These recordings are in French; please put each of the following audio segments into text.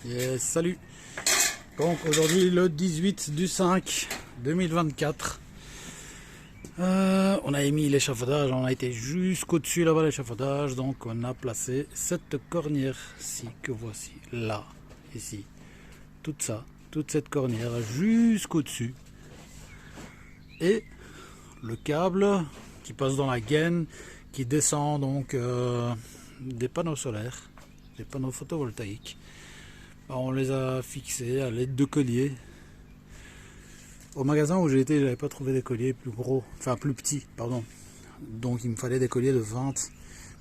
Et salut. Donc aujourd'hui le 18 du 5 2024. On a émis l'échafaudage, on a été jusqu'au dessus là-bas l'échafaudage, donc on a placé cette cornière-ci que voici là, ici. Toute cette cornière jusqu'au dessus. Et le câble qui passe dans la gaine, qui descend donc des panneaux solaires, des panneaux photovoltaïques. On les a fixés à l'aide de colliers. Au magasin où j'ai été, j'avais pas trouvé des colliers plus gros, enfin plus petits, pardon. Donc il me fallait des colliers de 20.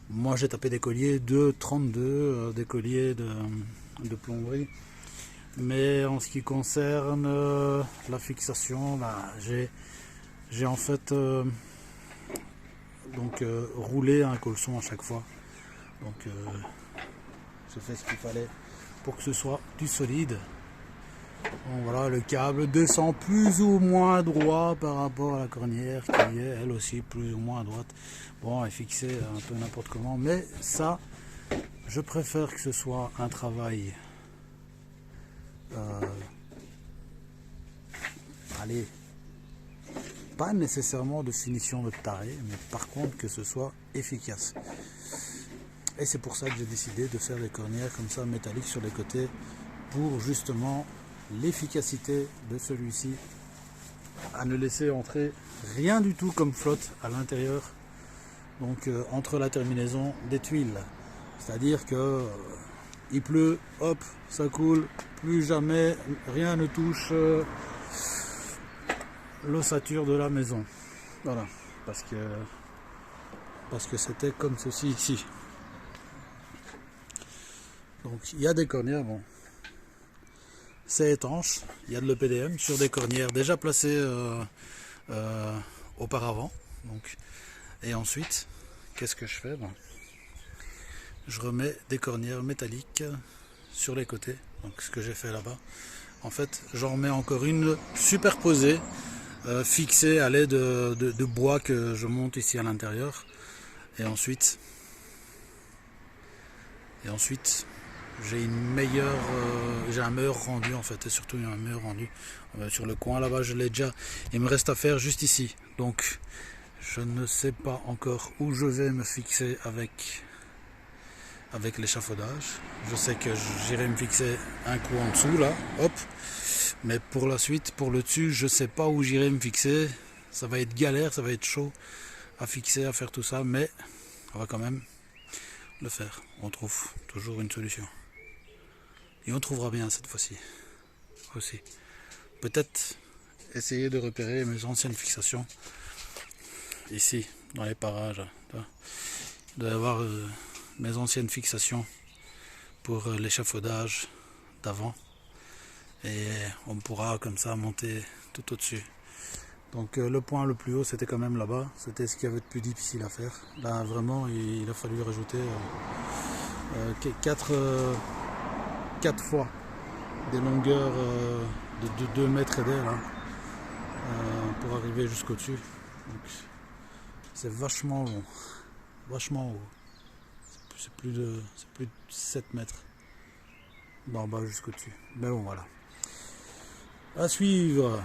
Moi j'ai tapé des colliers de 32, des colliers de plomberie. Mais en ce qui concerne la fixation, j'ai en fait roulé un colson à chaque fois. Donc j'ai fait ce qu'il fallait pour que ce soit du solide. Bon, voilà, le câble descend plus ou moins droit par rapport à la cornière qui est elle aussi plus ou moins à droite. Bon, elle est fixée un peu n'importe comment, mais ça, je préfère que ce soit un travail allez, pas nécessairement de finition de taré, mais par contre que ce soit efficace. Et c'est pour ça que j'ai décidé de faire des cornières comme ça métalliques sur les côtés pour justement l'efficacité de celui-ci, à ne laisser entrer rien du tout comme flotte à l'intérieur, donc entre la terminaison des tuiles. C'est-à-dire que il pleut, hop, ça coule, plus jamais rien ne touche l'ossature de la maison. Voilà, parce que c'était comme ceci ici. Donc il y a des cornières, bon, c'est étanche, il y a de l'EPDM sur des cornières déjà placées auparavant. Donc, et ensuite, qu'est-ce que je fais? Je remets des cornières métalliques sur les côtés. Donc ce que j'ai fait là-bas. En fait, j'en remets encore une superposée, fixée à l'aide de bois que je monte ici à l'intérieur. Et ensuite j'ai un meilleur rendu en fait, et surtout un meilleur rendu sur le coin là-bas. Je l'ai déjà, il me reste à faire juste ici. Donc je ne sais pas encore où je vais me fixer avec l'échafaudage. Je sais que j'irai me fixer un coup en dessous là, hop. Mais pour la suite, pour le dessus, je sais pas où j'irai me fixer. Ça va être galère, ça va être chaud à fixer, à faire tout ça, mais on va quand même le faire. On trouve toujours une solution. Et on trouvera bien cette fois-ci aussi. Peut-être essayer de repérer mes anciennes fixations ici, dans les parages. D'avoir mes anciennes fixations pour l'échafaudage d'avant. Et on pourra comme ça monter tout au-dessus. Donc le point le plus haut c'était quand même là-bas. C'était ce qu'il y avait de plus difficile à faire. Là vraiment il a fallu rajouter 4 fois des longueurs de 2 mètres et des là, pour arriver jusqu'au dessus. Donc c'est vachement long, vachement haut. C'est plus de 7 mètres d'en bas jusqu'au dessus. Mais bon voilà. À suivre.